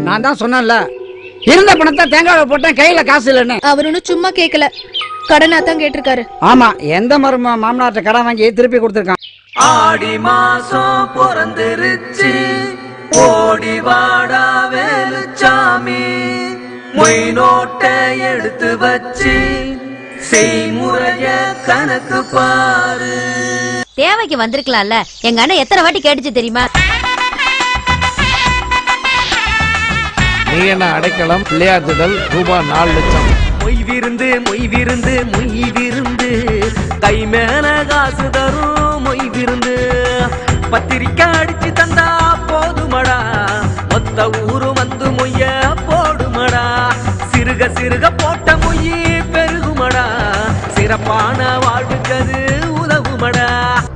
நான் தான் சொன்னேன்ல, இருந்த பணத்தை தேங்காய் போட்டேன், கையில காசு இல்லைன்னு. அவர் ஒன்னும் சும்மா கேட்கல, கடனா தான் கேட்டிருக்காரு. ஆமா, எந்த மாமனார்ட்ட கடன் வாங்கி திருப்பி கொடுத்துருக்கான். ஆடி மாசம் பிறந்திருச்சு, ஓடி வாடா வேலுச்சாமி, மொய் நோட்டை எடுத்து வச்சு செய்முறைய கணக்கு பாரு. தேவைக்கு வந்திருக்கலாம்ல, எங்க அண்ணன் எத்தனை வாட்டி கேட்டுச்சு தெரியுமா? நீ என்ன அடைக்கலம் பிள்ளையாத்துதல் ரூபாய் 4 லட்சம். மொய் விருந்து மொய் விருந்து மொய் விருந்து, கை மேல காசு தரும் மொய் விருந்து. பத்திரிக்கை அடிச்சு தந்தா போதுமடா, மொத்த ஊரு வந்து மொய்ய போடுமடா. சிறுக சிறுக போட்ட மொய் பெருகுமடா, சிறப்பான வாழ்வுக்கது உதவுமடா.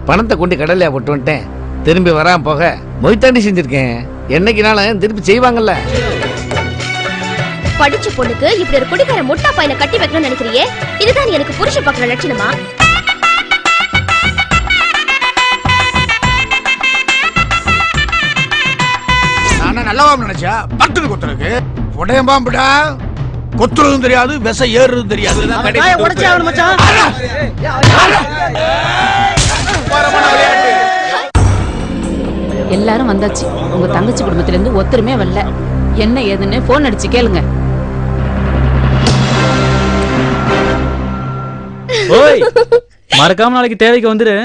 பணத்தை கொண்டு கடலையா போட்டு வந்துட்டேன், திரும்பி வராம போக மொய்த்தாண்டி செஞ்சிருக்கேன். என்னைக்குனாலும் திருப்பி செய்வாங்கல்ல. படிச்ச பொண்ணுக்கு இப்படி ஒரு குடிக்கார முட்டா பையனை கட்டி வைக்கணும்னு நினைக்கிறியே, இதுதான் எனக்கு புருஷ பாக்குற லட்சணமா? நானே நல்லவா நினைச்சா பட்டுன்னு கொத்துருக்கு உடையம் பாம்புடா. கொத்துறதும் தெரியாது, விச ஏறுறதும் தெரியாது. எல்லாரும் வந்தாச்சு. உங்க தங்கச்சி குடும்பத்துல இருந்து ஒருத்தருமே வரல. என்ன ஏதுன்னு போன் அடிச்சு கேளுங்க. மறக்காம நாளைக்கு தேவைக்கு வந்துரு.